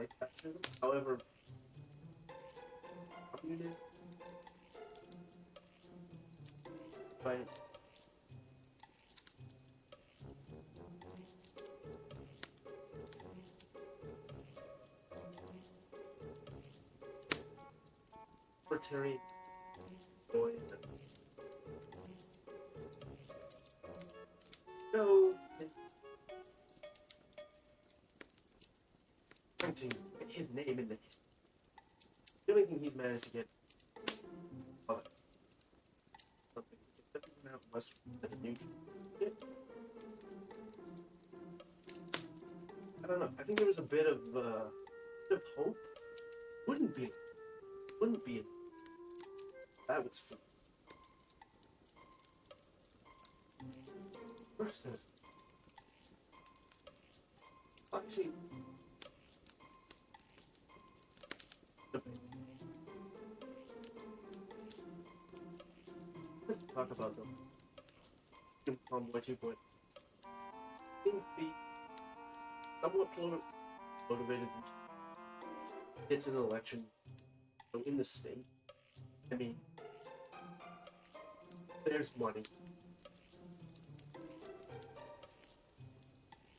like fascism. However, communism, right? Libertarian boy, no, trying to get his name in the history. The only thing he's managed to get something that went out west as a neutral. I don't know. I think there was a bit of hope. Wouldn't be. Wouldn't be. That was fun. First, actually, let's talk about the Convoy 2.0. Seems to be somewhat motivated. It's an election, so in the state, I mean, there's money.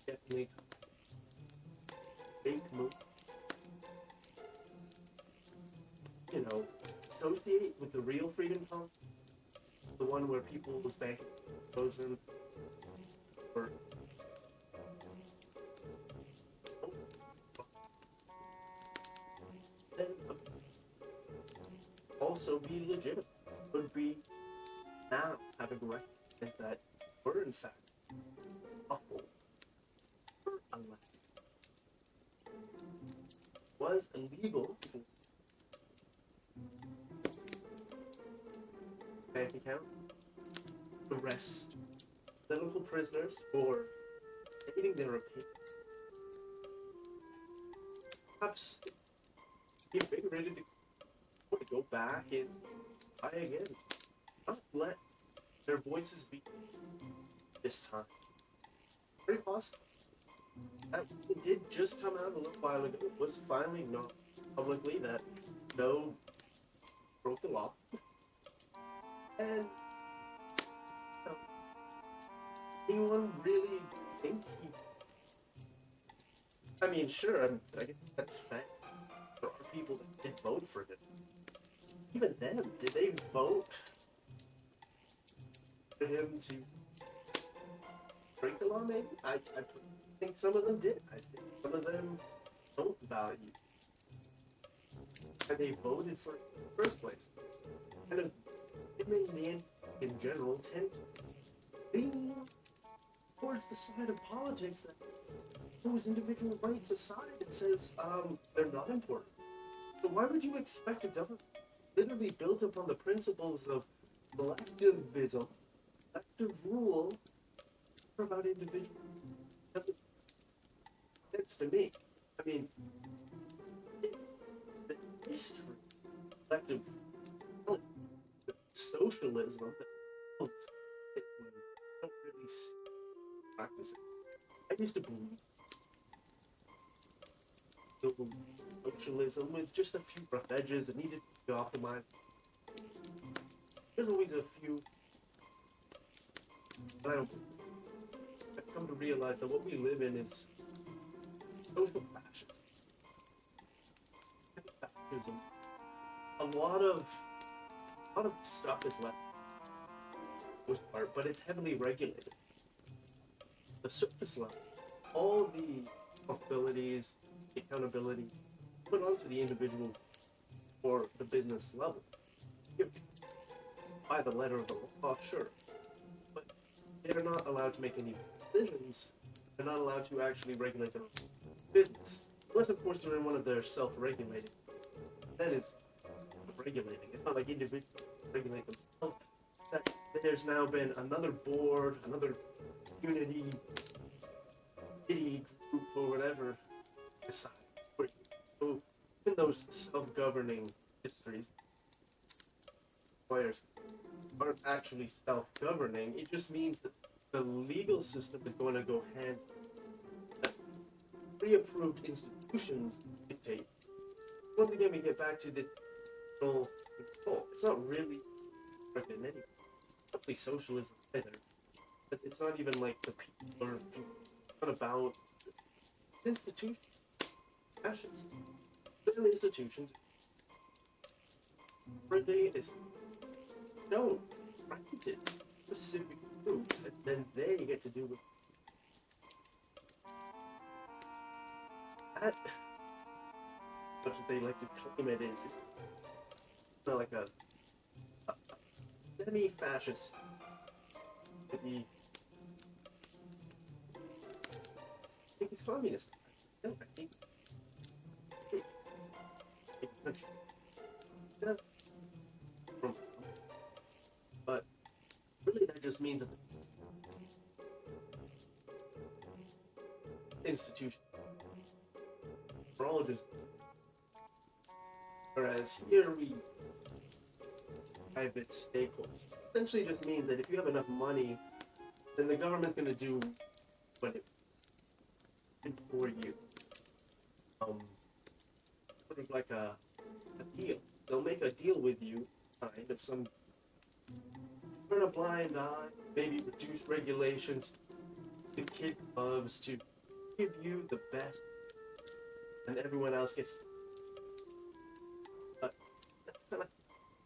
Definitely fake move. You know, associate with the real Freedom Convoy, the one where people's bank goes in, or then also be legitimate. Would be now having recognized that we're in fact awful. Was illegal bank account, arrest political prisoners for stating their opinion. Perhaps be invigorated to go back and try again. Not let their voices be this time. Very possible. It did just come out a little while ago. It was finally known publicly that Doe broke the law. And anyone really think he... I mean, sure, I guess that's fact. There are people that did vote for him. Even then, did they vote for him to break the law, maybe? I think some of them did. I think some of them don't value. And they voted for it in the first place. Kind of, women in general tend to lean towards the side of politics that those individual rights aside, it says they're not important. So why would you expect a government literally built upon the principles of collectivism, collective rule, about individuals? Doesn't make sense to me. I mean, the history, collective socialism that don't really practice it. I used to believe socialism with just a few rough edges that needed to be optimized. There's always a few, but I don't believe. I've come to realize that what we live in is social fascism. Fascism. A lot of stuff is left for the most part, but it's heavily regulated. The surface level, all the responsibilities, accountability put onto the individual or the business level. By the letter of the law, sure, but they're not allowed to make any decisions. They're not allowed to actually regulate their own business, unless of course they're in one of their self-regulating. That is regulating. It's not like individuals regulate themselves. That there's now been another board, another unity, group or whatever decide. So in those self-governing histories, players aren't actually self-governing. It just means that the legal system is going to go hand. pre-approved institutions dictate. Once again, we get back to this control. It's not really in any probably socialism either. But it's not even like the people are not about institutions. Fascists. Literally institutions. Where they is no granted specific groups, and then they get to do with that. Much as they like to claim it is, it's not like a semi-fascist. To be, I think he's communist. No, I think. Yeah. But really, that just means that the institution are all just. Whereas here we private stakeholders. Essentially, just means that if you have enough money, then the government's going to do what it did for you. Sort of like a deal. They'll make a deal with you, kind of some turn a blind eye, maybe reduce regulations, the kid clubs to give you the best, and everyone else gets. But that's kind of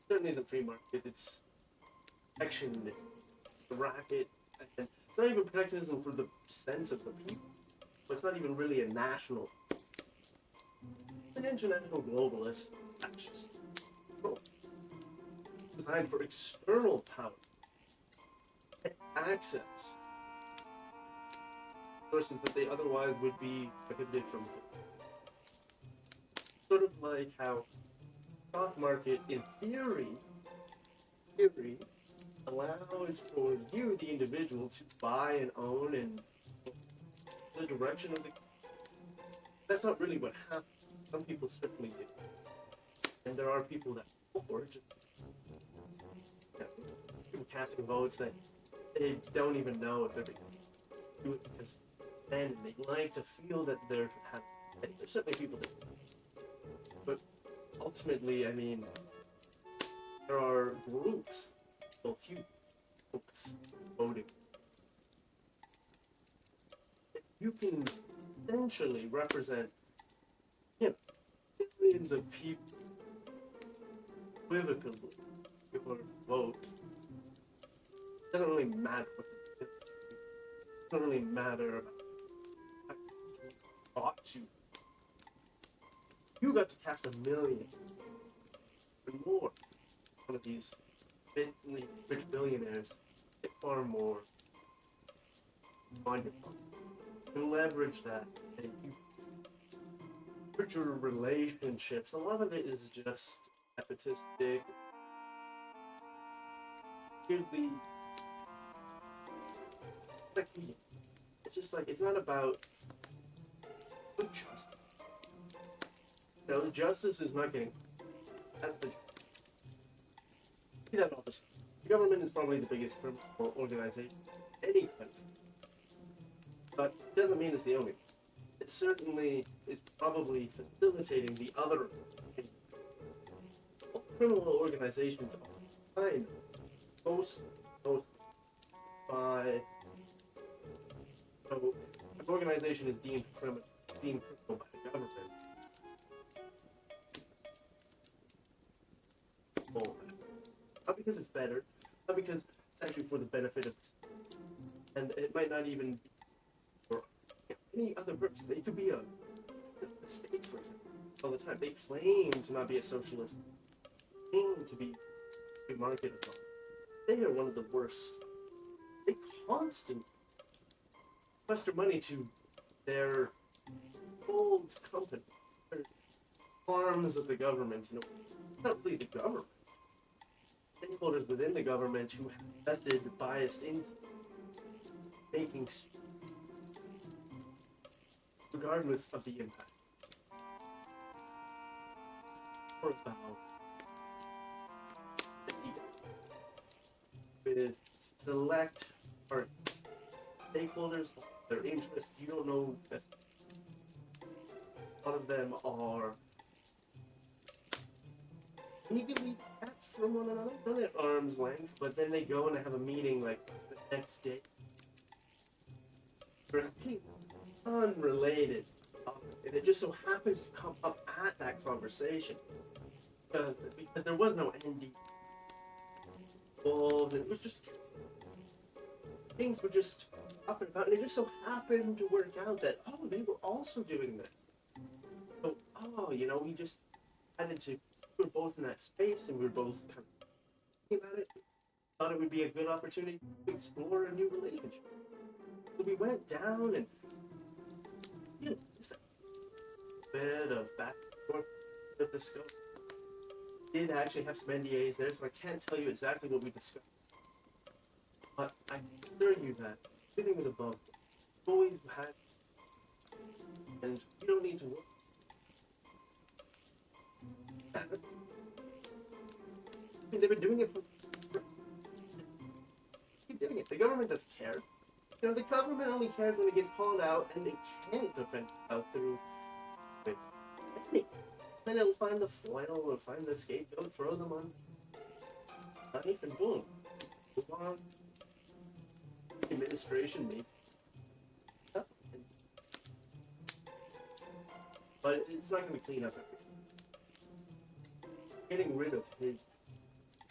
certainly isn't free market. It's protection, the racket, and it's not even protectionism for the sense of the people. But it's not even really a national. It's an international globalist fascist designed for external power and access sources that they otherwise would be prohibited from. Sort of like how stock market, in theory, allows for you, the individual, to buy and own and the direction of the. That's not really what happens. Some people certainly do, and there are people that just people casting votes that they don't even know if they're going to do it because then they like to feel that they're happy. And there's certainly people that, but ultimately, I mean, there are groups, well, huge groups voting. You can essentially represent, millions of people equivocally your vote. It doesn't really matter what it doesn't really matter how you ought to. You got to cast 1 million or more. One of these rich billionaires get far more on your phone. You leverage that and you leverage your relationships. A lot of it is just nepotistic. Weirdly, it's just like it's not about justice. No, the justice is not getting. That's the. See that all the time. The government is probably the biggest criminal organization in any country, but it doesn't mean it's the only one. It certainly is probably facilitating the other. Criminal organizations are kind of most by. So, an organization is deemed criminal by the government. Not because it's better, not because it's actually for the benefit of the state. And it might not even be for any other purpose. It could be the states, for example, all the time. They claim to not be a socialist, claim to be a market economy. They are one of the worst. They constantly sequester money to their old company, their arms of the government. It's not really the government. Stakeholders within the government who have vested biased in making, regardless of the impact. For example, with select or stakeholders, their interests, you don't know A lot of them are legally detached from one another, not at arm's length, but then they go and have a meeting like the next day for a completely unrelated topic, and it just so happens to come up at that conversation because there was no ND involved, and it was just things were just up and about, and it just so happened to work out that they were also doing this. So we just had to. We were both in that space, and we were both kind of thinking about it. Thought it would be a good opportunity to explore a new relationship. So we went down and just a bit of back and forth of the scope. Did actually have some NDAs there, so I can't tell you exactly what we discussed. But I can assure you that everything was above board. Always had, and you don't need to worry. I mean, they've been doing it for keep doing it. The government doesn't care. The government only cares when it gets called out, and they can't defend itself through it. Then it'll find the foil, or find the scapegoat, throw them on knife, and boom, move on. Administration, maybe. But it's not going to clean up everything. Getting rid of his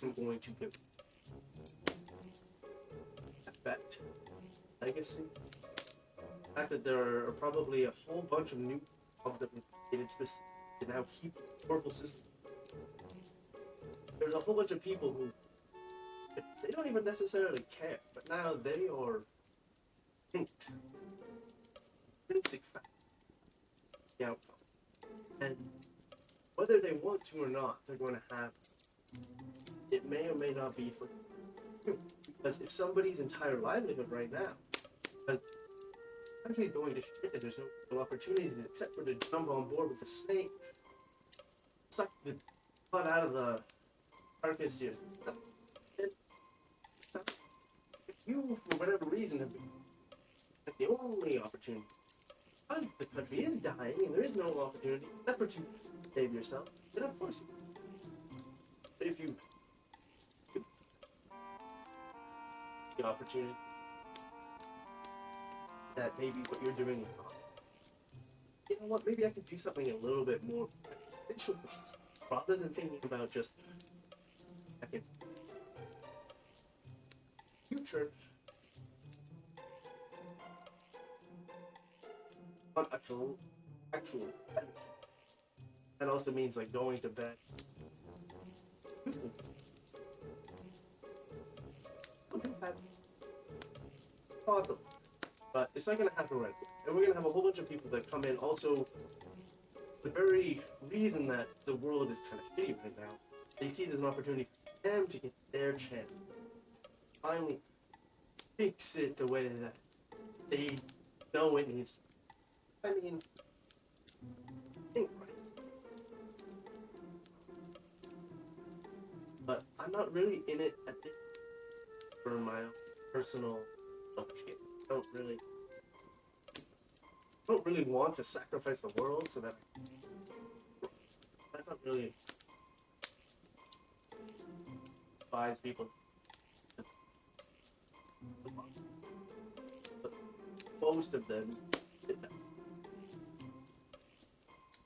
isn't going to give effect, legacy. The fact that there are probably a whole bunch of new jobs that we created specifically to now keep the historical system. There's a whole bunch of people who they don't even necessarily care, but now they are linked. Intrinsic fact. The outcome. And whether they want to or not, they're going to have it may or may not be for you. Because if somebody's entire livelihood right now, because the country's going to shit and there's no opportunities except for to jump on board with the snake, suck the blood out of the carcass here. And if you, for whatever reason, have been the only opportunity, the country is dying and there is no opportunity except for to save yourself, then of course you will. But if you the opportunity that maybe what you're doing is wrong, you know what, maybe I could do something a little bit more beneficial for society, rather than thinking about just second future on actual benefit. That also means like going to bed. Possible. But it's not going to happen right away. And we're going to have a whole bunch of people that come in also. The very reason that the world is kind of shitty right now, they see it as an opportunity for them to get their chance. Finally fix it the way that they know it needs to. I mean, think right. But I'm not really in it at this for my own personal selfish gain. I don't really want to sacrifice the world so that that's not really advise people. But most of them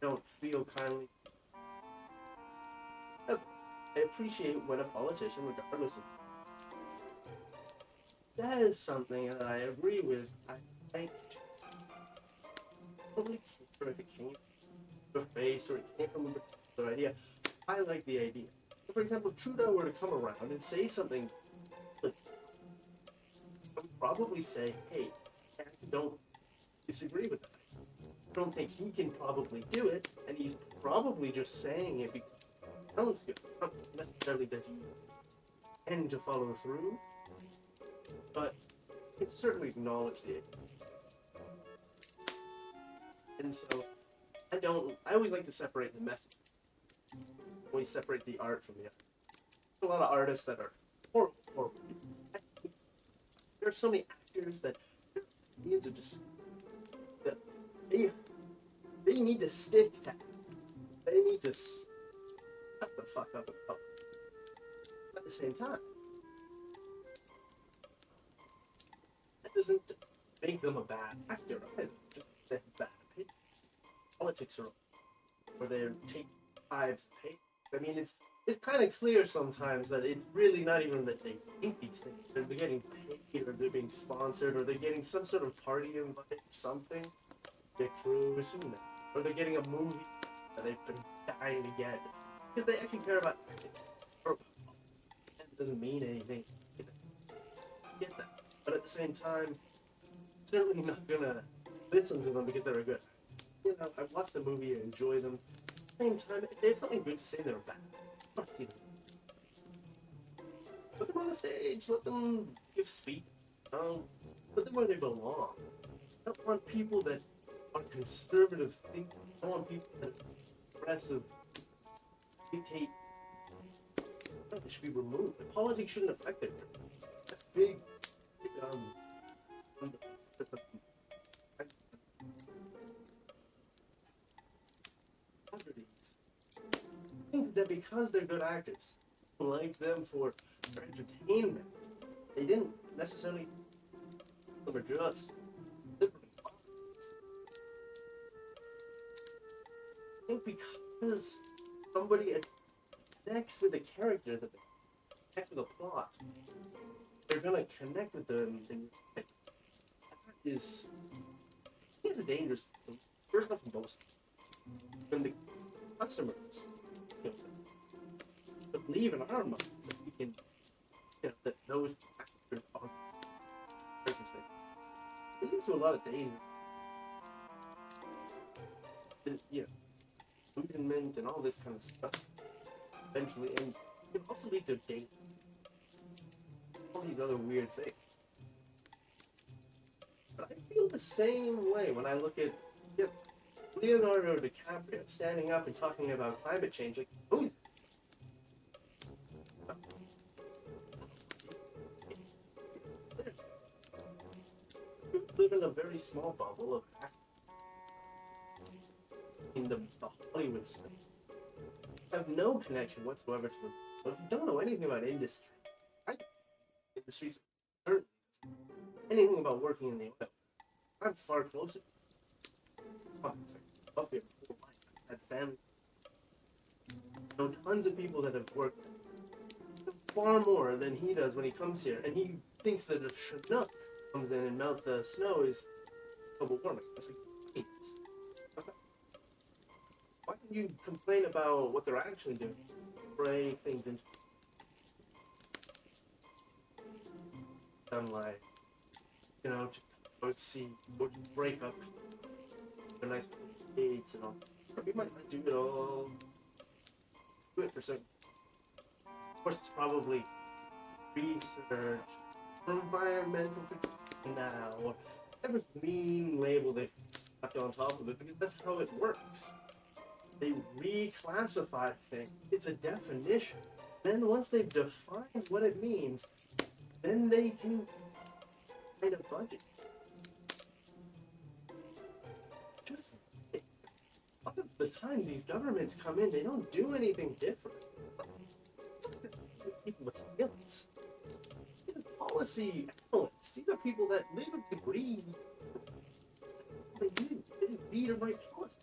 don't feel kindly. I appreciate when a politician, regardless of says something that I agree with, I like totally care if it came from a face or it came from a particular idea. I like the idea. So for example, if Trudeau were to come around and say something, like, I would probably say, hey, I don't disagree with that. I don't think he can probably do it, and he's probably just saying it because it sounds good. Not necessarily does he tend to follow through, but he can certainly acknowledge the idea. And so, I always like to separate the message. Always separate the art from the art. There's a lot of artists that are horrible. There are so many actors that their opinions are just, that they They need to stick to. They need to shut the fuck up and public. At the same time, that doesn't make them a bad actor either. Just they have bad opinion. Politics are, or they're taking bribes and pay. I mean, it's kind of clear sometimes that it's really not even that they think these things. They're getting paid, or they're being sponsored, or they're getting some sort of party invite or something. Get cruise, who knows? Or they're getting a movie that they've been dying to get because they actually care about it. Or it doesn't mean anything. Get that, but at the same time, certainly not gonna listen to them because they're good. You know, I watch the movie and enjoy them. At the same time, if they have something good to say, they're bad. Put them on the stage. Let them give speech. Put them where they belong. I don't want people that are conservative thinkers. I don't want people that are progressive dictate. They should be removed. The politics shouldn't affect their job. That's big I think that because they're good actors, people like them for their entertainment, they didn't necessarily them are just liberally I think because somebody connects with a character that connects with a plot, they're gonna connect with them, and that is a dangerous thing. First and foremost, when the customers, you know, believe in our minds that we can, you know, that those actors are characters that it leads to a lot of danger. And, you know, movement and all this kind of stuff eventually, and it can also lead to dating. All these other weird things. But I feel the same way when I look at, you know, Leonardo DiCaprio standing up and talking about climate change. Like, who's we live in a very small bubble of in the Hollywood space. I have no connection whatsoever to them. But if you don't know anything about industry, industries certainly anything about working in the oil, I'm far closer. Up here, I had family. I know tons of people that have worked far more than he does when he comes here, and he thinks that a Chinook comes in and melts the snow is global warming. I was like, hey, okay. Why don't you complain about what they're actually doing? Spray things into sunlight, you know, to see, or to break up a nice gates and all. We might not do it all. Do it for certain. Of course, it's probably research, or environmental protection now, or whatever green label they stuck on top of it, because that's how it works. They reclassify things. It's a definition. Then once they've defined what it means, then they can find a budget. Just a lot of the time these governments come in, they don't do anything different. People with skills. These are policy analysts. These are people that live and breathe. They read and write policy.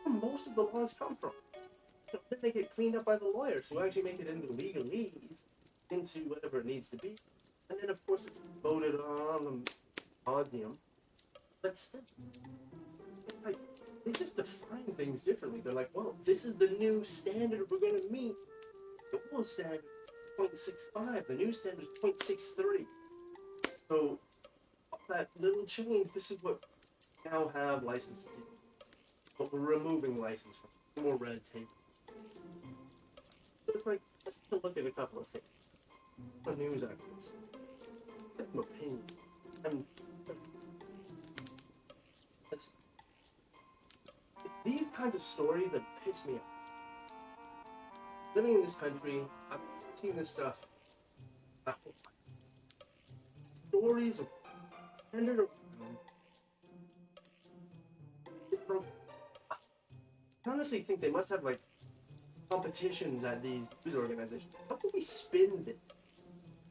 Where most of the laws come from. So then they get cleaned up by the lawyers who actually make it into legalese, into whatever it needs to be. And then of course it's voted on and podium. But still, it's like they just define things differently. They're like, well, this is the new standard we're going to meet. The old standard is 0.65, the new standard is 0.63. So, that little change, this is what we now have license to do. But we're removing license from more red tape. So it's like, let's take a look at a couple of things. The news articles. Get some opinion. And it's these kinds of stories that piss me off. Living in this country, I've seen this stuff. Stories are centered around different I honestly think they must have like competitions at these news organizations. How can we spin this?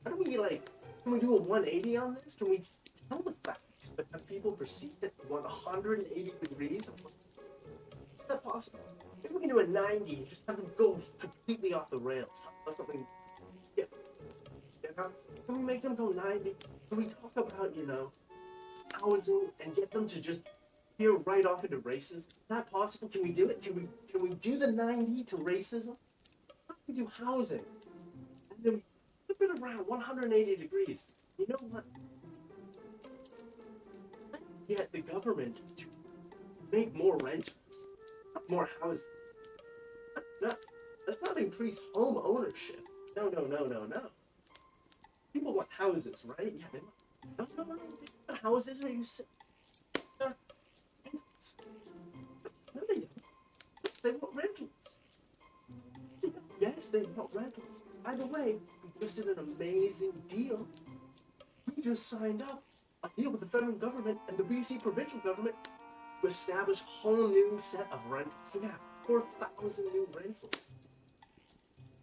How do we like? Can we do a 180 on this? Can we tell the facts, but have people perceive it 180 degrees? Is that possible? Maybe we can do a 90 and just have them go completely off the rails. Talk about something different. You know? Can we make them go 90? Can we talk about, housing and get them to just veer right off into racism? Is that possible? Can we do it? Can we do the 90 to racism? How can we do housing? And then we flip it around 180 degrees. You know what? Let's get the government to make more rentals, more housing. Let's not increase home ownership. No. People want houses, right? Yeah, they want. No. They want houses where you sit. Rentals. No, they don't. They want rentals. Yes, they want rentals. By the way, we just did an amazing deal. We just signed up a deal with the federal government and the BC provincial government to establish a whole new set of rentals. We're going to have 4,000 new rentals.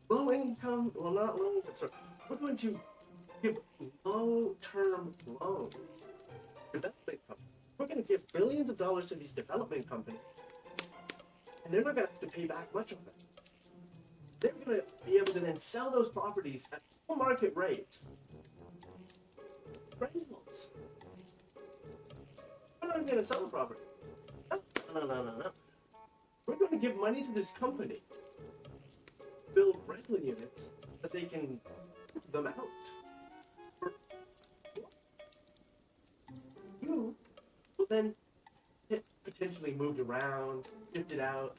Low income, well, not low income, sorry. We're going to give low-term loans to development companies. We're going to give billions of dollars to these development companies, and they're not going to have to pay back much of it. They're going to be able to then sell those properties at full market rate. Rentals. We're not going to sell the property. No. We're going to give money to this company, build rental units that they can put them out. You will then get potentially moved around, shifted out.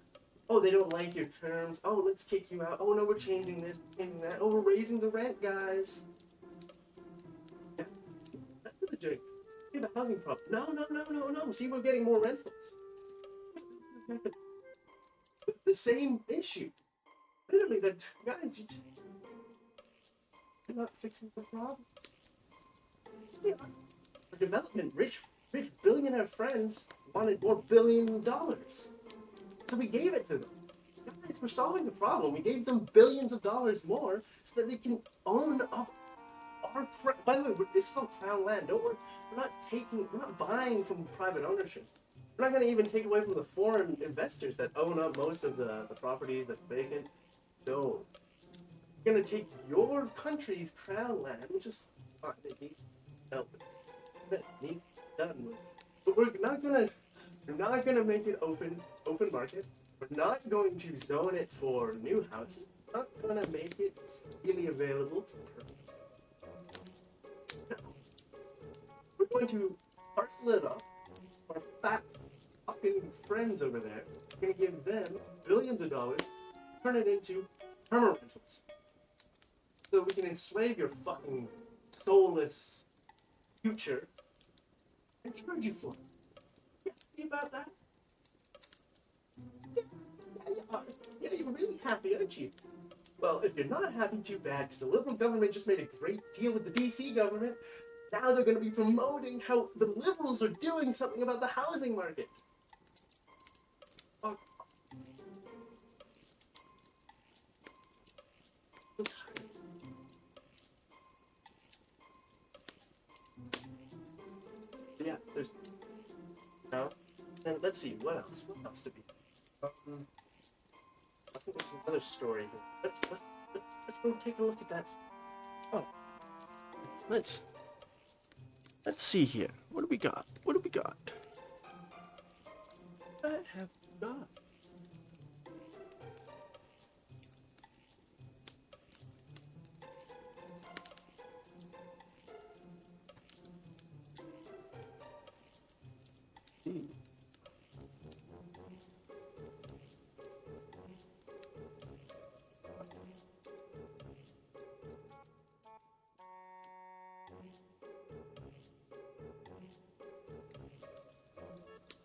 Oh, they don't like your terms. Oh, let's kick you out. Oh, no, we're changing this, changing that. Oh, we're raising the rent, guys. Yeah. That's what they're doing. We have a housing problem. No. See, we're getting more rentals. The same issue. Literally, that guys, you're not fixing the problem. Yeah. Our development, rich billionaire friends wanted more $1 billion. So we gave it to them. Guys, we're solving the problem. We gave them billions of dollars more so that they can own up our. By the way, this is all crown land. Don't worry. We're not buying from private ownership. We're not going to even take away from the foreign investors that own up most of the properties that's vacant. No. We're going to take your country's crown land, which is fine. It needs help. It needs done with. But we're not gonna make it open market. We're not going to zone it for new housing. We're not gonna make it freely available to persons. No. We're going to parcel it off. Our fat fucking friends over there. We're gonna give them billions of dollars, turn it into permanent rentals. So we can enslave your fucking soulless future and charge you for it. Yeah, happy about that? Yeah, you're really happy, aren't you? Well, if you're not happy, too bad, because the Liberal government just made a great deal with the BC government. Now they're going to be promoting how the Liberals are doing something about the housing market. Oh. I'm tired. Yeah, there's... No? And let's see, what else? What else to be? I think there's another story here. Let's go take a look at that. Oh. Let's see here. What do we got? What have we got? Hmm.